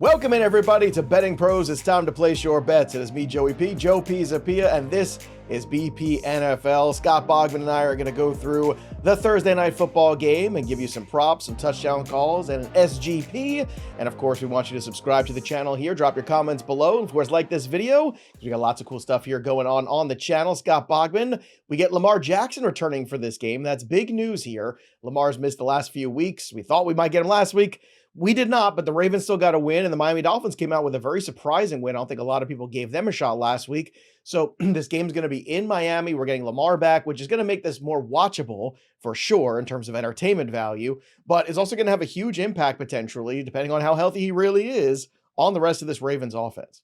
Welcome in, everybody, to Betting Pros. It's time to place your bets. It is me, Joey P, Joe Pisapia, and this is BP NFL. Scott Bogman and I are going to go through the Thursday night football game and give you some props, some touchdown calls, and an SGP. And of course, we want you to subscribe to the channel here. Drop your comments below. And of course, like this video, because we got lots of cool stuff here going on the channel. Scott Bogman, we get Lamar Jackson returning for this game. That's big news here. Lamar's missed the last few weeks. We thought we might get him last week. We did not, but the Ravens still got a win, and the Miami Dolphins came out with a very surprising win. I don't think a lot of people gave them a shot last week. So this game's going to be in Miami. We're getting Lamar back, which is going to make this more watchable for sure in terms of entertainment value, but it's also going to have a huge impact potentially, depending on how healthy he really is, on the rest of this Ravens offense.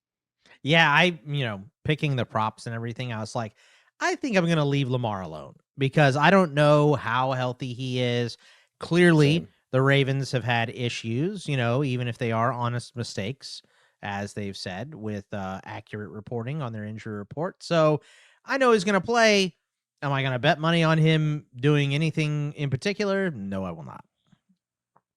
Yeah, picking the props and everything, I was like, I think I'm going to leave Lamar alone because I don't know how healthy he is. Clearly, Same. The Ravens have had issues, even if they are honest mistakes, as they've said, with accurate reporting on their injury report. So I know he's going to play. Am I going to bet money on him doing anything in particular? No, I will not.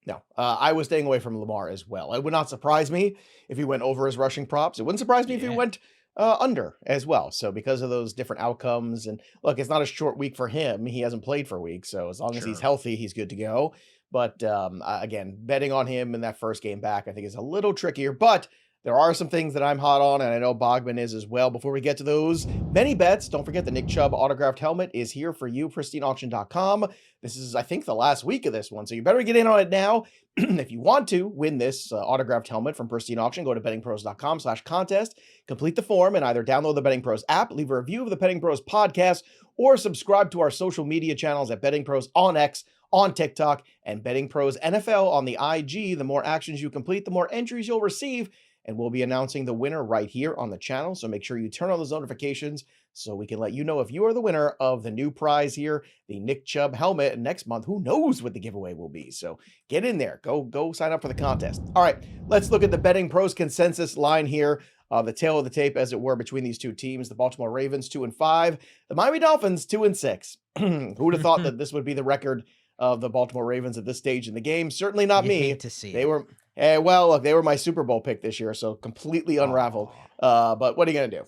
No, I was staying away from Lamar as well. It would not surprise me if he went over his rushing props. It wouldn't surprise me if he went under as well. So because of those different outcomes, and look, it's not a short week for him. He hasn't played for a week. So as long as he's healthy, he's good to go. But again, betting on him in that first game back, I think is a little trickier, but there are some things that I'm hot on, and I know Bogman is as well. Before we get to those many bets, don't forget the Nick Chubb autographed helmet is here for you, pristineauction.com. This is, I think, the last week of this one, so you better get in on it now. If you want to win this autographed helmet from Pristine Auction, go to bettingpros.com/contest, complete the form, and either download the Betting Pros app, leave a review of the Betting Pros podcast, or subscribe to our social media channels at Betting Pros on X, on TikTok, and Betting Pros NFL on the IG. The more actions you complete, the more entries you'll receive, and we'll be announcing the winner right here on the channel. So make sure you turn on those notifications so we can let you know if you are the winner of the new prize here, the Nick Chubb helmet. And next month, who knows what the giveaway will be. So get in there. Go sign up for the contest. All right, let's look at the Betting Pros consensus line here. The tail of the tape, as it were, between these two teams. The Baltimore Ravens 2-5, the Miami Dolphins 2-6. Who would have thought that this would be the record of the Baltimore Ravens at this stage in the game? Certainly not me. Hate to see they were look, they were my Super Bowl pick this year, so completely unraveled. But what are you gonna do?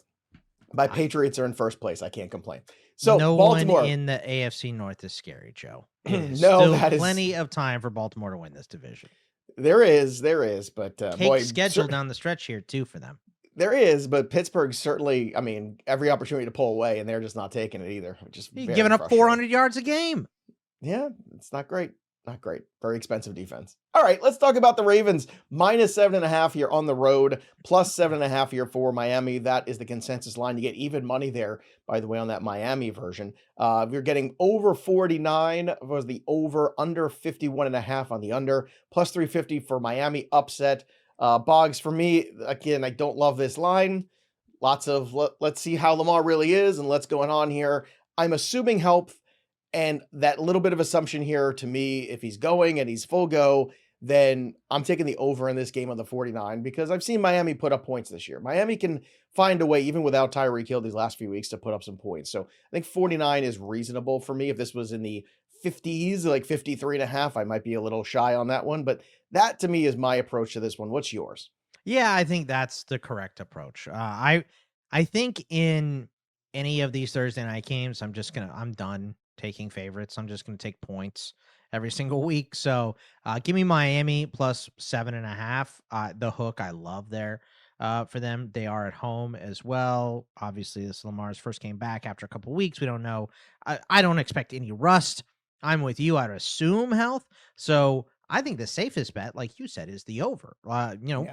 My Patriots are in first place. I can't complain. So no Baltimore one in the AFC North is scary, Joe. No, still plenty of time for Baltimore to win this division. There is, but Cake schedule down the stretch here too for them. There is, but Pittsburgh certainly, I mean, every opportunity to pull away, and they're just not taking it either. Just giving up 400 yards a game. Yeah, it's not great. Not great. Very expensive defense. All right, let's talk about the Ravens. -7.5 here on the road, +7.5 here for Miami. That is the consensus line. You get even money there, by the way, on that Miami version. You're getting over 49 was the over, under 51.5 on the under, +350 for Miami upset. Boggs, for me, again, I don't love this line. Lots of, let's see how Lamar really is and what's going on here. I'm assuming health. And that little bit of assumption here to me, if he's going and he's full go, then I'm taking the over in this game on the 49 because I've seen Miami put up points this year. Miami can find a way, even without Tyreek Hill these last few weeks, to put up some points. So I think 49 is reasonable for me. If this was in the 50s, like 53.5, I might be a little shy on that one. But that to me is my approach to this one. What's yours? Yeah, I think that's the correct approach. I think in any of these Thursday night games, I'm done taking favorites. I'm just going to take points every single week. So give me Miami +7.5. The hook, I love there for them. They are at home as well. Obviously, this is Lamar's first game back after a couple weeks. We don't know. I don't expect any rust. I'm with you. I'd assume health. So I think the safest bet, like you said, is the over.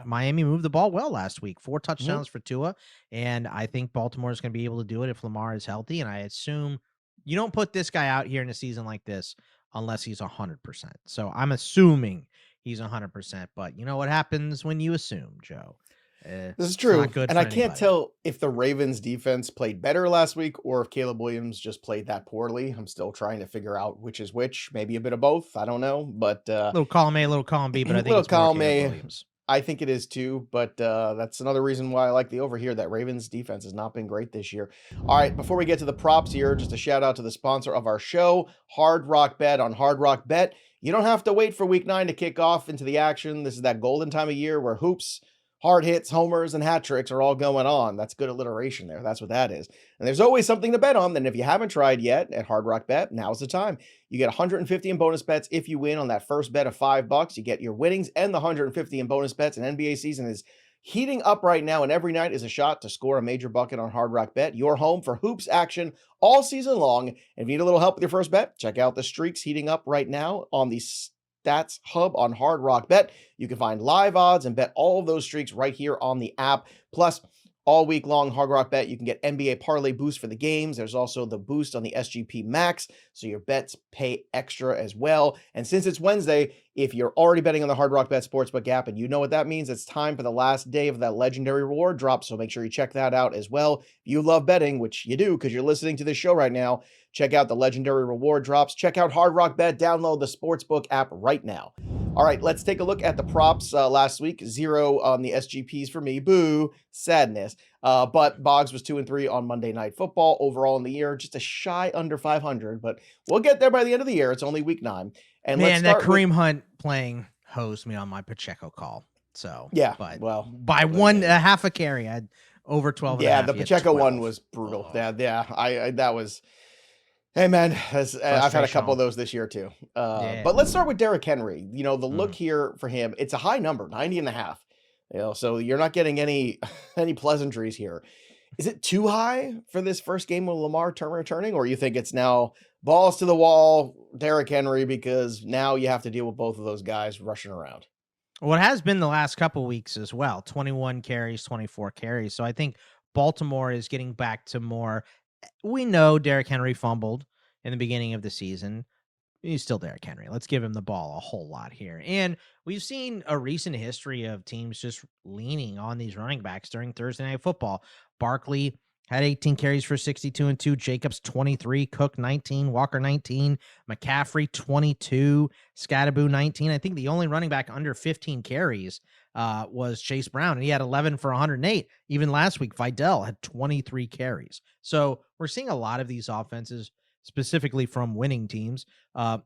Miami moved the ball well last week. 4 touchdowns for Tua. And I think Baltimore is going to be able to do it if Lamar is healthy. And I assume you don't put this guy out here in a season like this unless he's 100%. So I'm assuming he's 100%. But you know what happens when you assume, Joe? This is true. And I can't tell if the Ravens defense played better last week or if Caleb Williams just played that poorly. I'm still trying to figure out which is which. Maybe a bit of both. I don't know. But little column A, little column B. But I think little it's more column Caleb A. Williams. I think it is too, but that's another reason why I like the over here. That Ravens defense has not been great this year. All right, before we get to the props here, just a shout out to the sponsor of our show, Hard Rock Bet on Hard Rock Bet. You don't have to wait for week 9 to kick off into the action. This is that golden time of year where hoops, hard hits, homers, and hat tricks are all going on. That's good alliteration there. That's what that is. And there's always something to bet on. And if you haven't tried yet at Hard Rock Bet, now's the time. You get 150 in bonus bets if you win on that first bet of $5. You get your winnings and the 150 in bonus bets. And NBA season is heating up right now, and every night is a shot to score a major bucket on Hard Rock Bet. Your home for hoops action all season long. And if you need a little help with your first bet, check out the streaks heating up right now on the Stats Hub on Hard Rock Bet. You can find live odds and bet all of those streaks right here on the app. Plus, all week long, Hard Rock Bet, you can get NBA Parlay boost for the games. There's also the boost on the SGP Max, so your bets pay extra as well. And since it's Wednesday, if you're already betting on the Hard Rock Bet Sportsbook app, and you know what that means, it's time for the last day of that legendary reward drop, so make sure you check that out as well. If you love betting, which you do because you're listening to this show right now, check out the legendary reward drops. Check out Hard Rock Bet. Download the Sportsbook app right now. All right, let's take a look at the props last week. 0 on the SGPs for me. Boo. Sadness. But Boggs was 2-3 on Monday Night Football. Overall in the year, just a shy under 500, but we'll get there by the end of the year. It's only week 9. And man, that Kareem Hunt playing hosed me on my Pacheco call. So yeah, but well, by half a carry, I had over 12. Yeah, the Pacheco one was brutal. Oh. Yeah, I that was. Hey man, I've had a couple of those this year too. But let's start with Derrick Henry. You know, the look here for him, it's a high number, 90.5. You know, so you're not getting any pleasantries here. Is it too high for this first game with Lamar returning, or you think it's now balls to the wall, Derrick Henry, because now you have to deal with both of those guys rushing around? Well, it has been the last couple of weeks as well. 21 carries, 24 carries. So I think Baltimore is getting back to more. We know Derrick Henry fumbled in the beginning of the season. He's still Derrick Henry. Let's give him the ball a whole lot here. And we've seen a recent history of teams just leaning on these running backs during Thursday Night Football. Barkley had 18 carries for 62 and 2. Jacobs 23, Cook 19, Walker 19, McCaffrey 22, Scatterboo 19. I think the only running back under 15 carries was Chase Brown, and he had 11 for 108. Even last week, Vidal had 23 carries. So we're seeing a lot of these offenses, specifically from winning teams,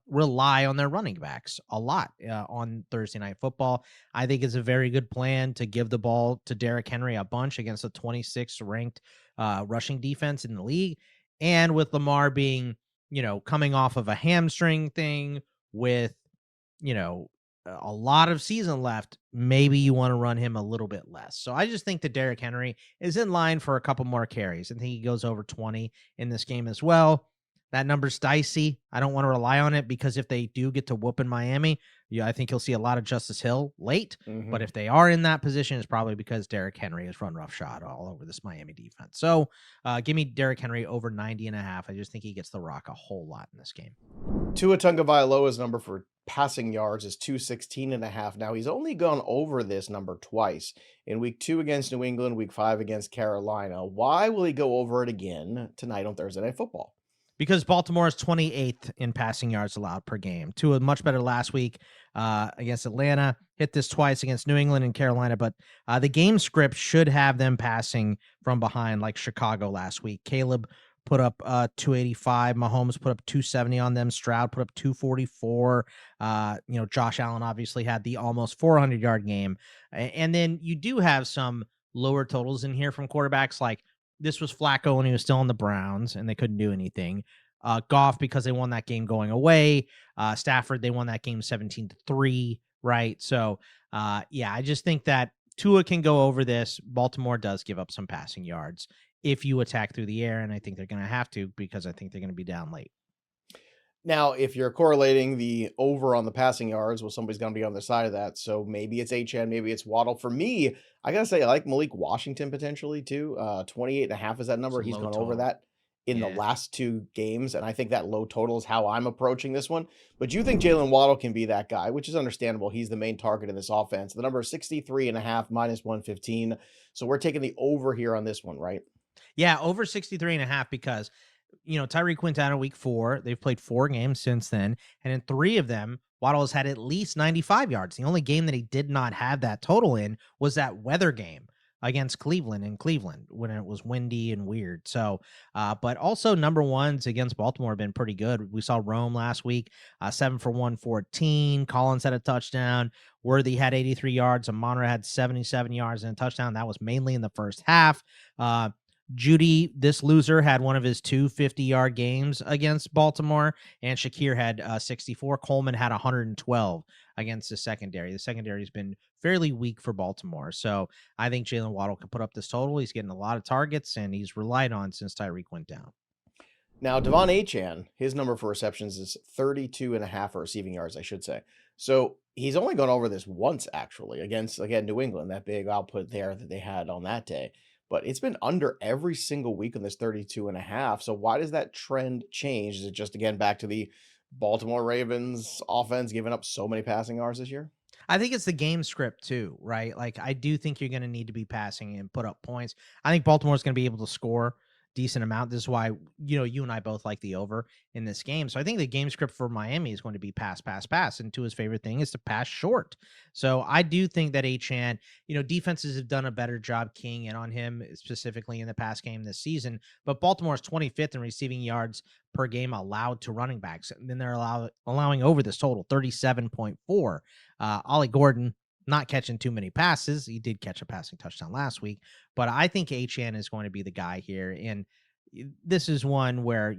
rely on their running backs a lot on Thursday Night Football. I think it's a very good plan to give the ball to Derrick Henry a bunch against a 26th ranked rushing defense in the league. And with Lamar being, coming off of a hamstring thing with, a lot of season left, maybe you want to run him a little bit less. So I just think that Derrick Henry is in line for a couple more carries. I think he goes over 20 in this game as well. That number's dicey. I don't want to rely on it because if they do get to whoop in Miami, I think you'll see a lot of Justice Hill late. Mm-hmm. But if they are in that position, it's probably because Derrick Henry has run roughshod all over this Miami defense. So give me Derrick Henry over 90.5. I just think he gets the rock a whole lot in this game. Tua Tagovailoa's number for passing yards is 216.5. Now he's only gone over this number twice, in week 2 against New England, week 5 against Carolina. Why will he go over it again tonight on Thursday Night Football? Because Baltimore is 28th in passing yards allowed per game. Tua much better last week against Atlanta. Hit this twice against New England and Carolina, but the game script should have them passing from behind like Chicago last week. Caleb put up 285. Mahomes put up 270 on them. Stroud put up 244. Josh Allen obviously had the almost 400-yard game. And then you do have some lower totals in here from quarterbacks like this was Flacco when he was still on the Browns and they couldn't do anything. Goff, because they won that game going away. Stafford, they won that game 17-3, right? So, I just think that Tua can go over this. Baltimore does give up some passing yards if you attack through the air, and I think they're going to have to because I think they're going to be down late. Now, if you're correlating the over on the passing yards, well, somebody's going to be on the side of that. So maybe it's Achane, maybe it's Waddle. For me, I got to say, I like Malik Washington potentially too. 28.5 is that number. He's gone over that in the last 2 games. And I think that low total is how I'm approaching this one. But you think Jaylen Waddle can be that guy, which is understandable. He's the main target in this offense. The number is 63.5 minus 115. So we're taking the over here on this one, right? Yeah, over 63.5 because Tyreek went down in week 4. They've played 4 games since then, and in 3 of them, Waddle has had at least 95 yards. The only game that he did not have that total in was that weather game against Cleveland in Cleveland when it was windy and weird. So, but also number ones against Baltimore have been pretty good. We saw Rome last week, 7 for 114. Collins had a touchdown. Worthy had 83 yards. Amonra had 77 yards and a touchdown. That was mainly in the first half. Judy, this loser, had one of his two 50-yard games against Baltimore, and Shakir had 64. Coleman had 112 against the secondary. The secondary has been fairly weak for Baltimore, so I think Jaylen Waddle can put up this total. He's getting a lot of targets, and he's relied on since Tyreek went down. Now, DeVon Achane, his number for receptions is 32.5 for receiving yards, I should say. So he's only gone over this once, actually, against, again, New England, that big output there that they had on that day. But it's been under every single week on this 32.5. So why does that trend change? Is it just, again, back to the Baltimore Ravens offense giving up so many passing yards this year? I think it's the game script too, right? Like, I do think you're going to need to be passing and put up points. I think Baltimore's going to be able to score decent amount. This is why, you and I both like the over in this game. So I think the game script for Miami is going to be pass, pass, pass. And Tua's favorite thing is to pass short. So I do think that Achane, defenses have done a better job keying in on him, specifically in the pass game this season. But Baltimore's 25th in receiving yards per game allowed to running backs. And then they're allowing over this total, 37.4. Ollie Gordon, not catching too many passes. He did catch a passing touchdown last week, but I think Achane is going to be the guy here. And this is one where,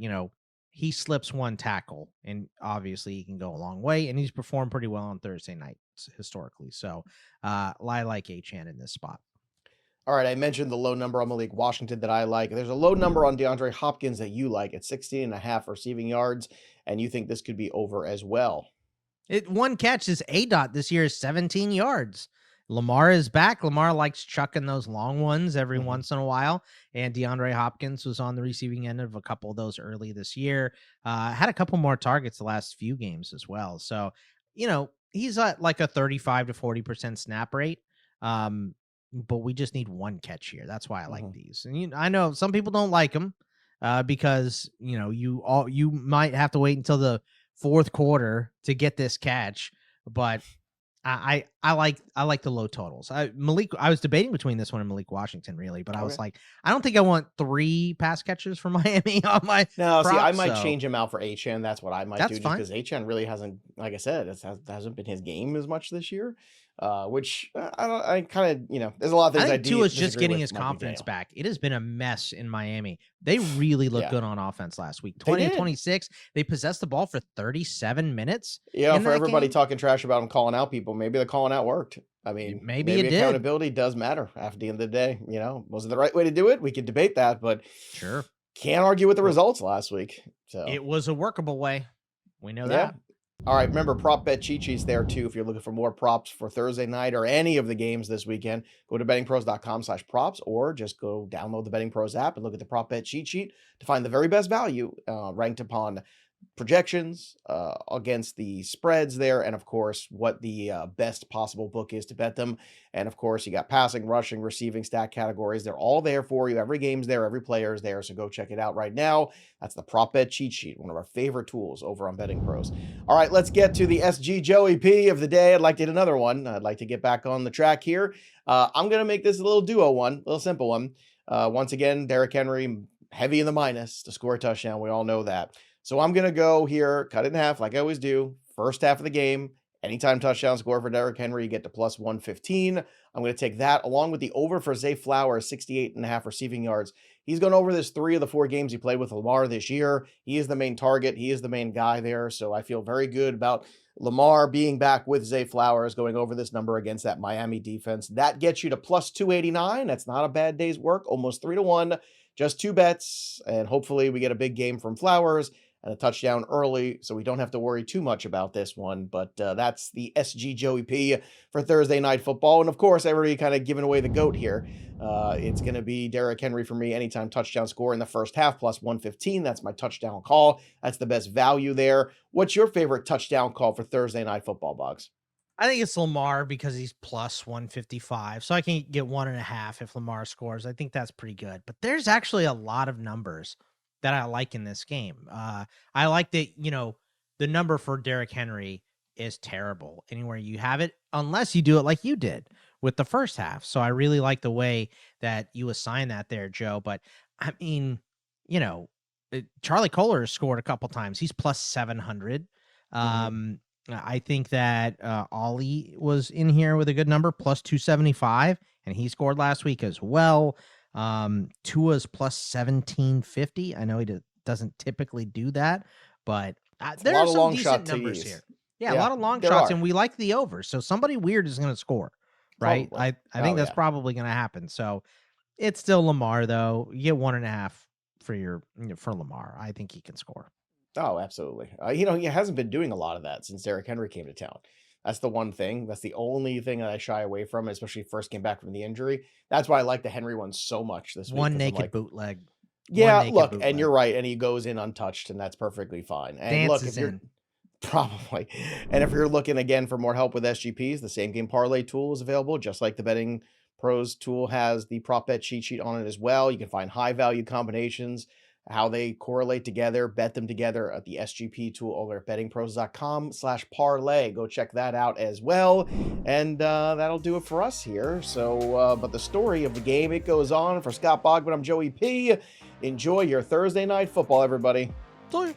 he slips one tackle and obviously he can go a long way, and he's performed pretty well on Thursday nights historically. So I like Achane in this spot. All right, I mentioned the low number on Malik Washington that I like. There's a low number on DeAndre Hopkins that you like at 16.5 receiving yards, and you think this could be over as well. One catch is ADOT this year is 17 yards. Lamar is back. Lamar likes chucking those long ones every once in a while. And DeAndre Hopkins was on the receiving end of a couple of those early this year. Had a couple more targets the last few games as well. So, he's at like a 35 to 40% snap rate. But we just need one catch here. That's why I like these. And I know some people don't like them because, you might have to wait until the fourth quarter to get this catch, but I like the low totals. I was debating between this one and Malik Washington, really, but I was like, I don't think I want 3 pass catchers for Miami on my No, props, see, I might change him out for Achane. That's what I might do, just fine. because Achane really hasn't, like I said, hasn't been his game as much this year. Which I kind of, there's a lot of things I think do Tua's just disagree getting with his Mike confidence McDaniel. back. It has been a mess in Miami. They really looked good on offense last week. 20 to 26. They possessed the ball for 37 minutes. Yeah, for everybody game. talking trash about him calling out people, maybe the calling out worked. I mean, maybe it accountability does matter after the end of the day. Was it the right way to do it? We could debate that, but sure, can't argue with the results last week. So it was a workable way. We know that. All right, remember, prop bet cheat sheets there too. If you're looking for more props for Thursday night or any of the games this weekend, go to bettingpros.com/props, or just go download the Betting Pros app and look at the prop bet cheat sheet to find the very best value ranked upon projections against the spreads there, and of course what the best possible book is to bet them. And of course you got passing, rushing, receiving, stat categories. They're all there for you. Every game's there, every player is there, so go check it out right now. That's the prop bet cheat sheet, one of our favorite tools over on Betting Pros. All right, let's get to the SG Joey P of the day. I'd like to hit another one. I'd like to get back on the track here. I'm gonna make this a little duo one, a little simple one. Once again, Derrick Henry heavy in the minus to score a touchdown. We all know that. So I'm going to go here, cut it in half like I always do. First half of the game, anytime touchdown score for Derrick Henry, you get to plus 115. I'm going to take that along with the over for Zay Flowers, 68.5 receiving yards. He's gone over this 3 of the 4 games he played with Lamar this year. He is the main target. He is the main guy there. So I feel very good about Lamar being back with Zay Flowers going over this number against that Miami defense. That gets you to plus 289. That's not a bad day's work. Almost 3-1. Just 2 bets. And hopefully we get a big game from Flowers and a touchdown early, so we don't have to worry too much about this one. But that's the SG Joey P for Thursday Night Football. And of course, everybody kind of giving away the GOAT here. It's going to be Derrick Henry for me, anytime touchdown score in the first half, plus 115. That's my touchdown call. That's the best value there. What's your favorite touchdown call for Thursday Night Football, Boggs? I think it's Lamar because he's plus 155. So I can get 1.5 if Lamar scores. I think that's pretty good. But there's actually a lot of numbers that I like in this game. I like that, the number for Derrick Henry is terrible anywhere you have it, unless you do it like you did with the first half. So I really like the way that you assign that there, Joe. But I mean, Charlie Kohler has scored a couple times. He's plus 700. I think that Ollie was in here with a good number, plus 275, and he scored last week as well. Tua's plus 1750. I know he doesn't typically do that, but there are some decent numbers here. Yeah, a lot of long shots, and we like the over. So somebody weird is going to score, right? Probably. I think that's probably going to happen. So it's still Lamar, though. You get 1.5 for Lamar. I think he can score. Oh, absolutely. He hasn't been doing a lot of that since Derrick Henry came to town. That's the one thing. That's the only thing that I shy away from, especially first came back from the injury. That's why I like the Henry one so much this week. One naked bootleg. Yeah, look, and you're right, and he goes in untouched, and that's perfectly fine. And look, if you're probably, and if you're looking again for more help with SGPs, the same game parlay tool is available, just like the BettingPros tool has the prop bet cheat sheet on it as well. You can find high value combinations, how they correlate together, bet them together at the SGP tool over at bettingpros.com/parlay. Go check that out as well. And that'll do it for us here. So, but the story of the game, it goes on. For Scott Bogman, I'm Joey P. Enjoy your Thursday night football, everybody. Sorry.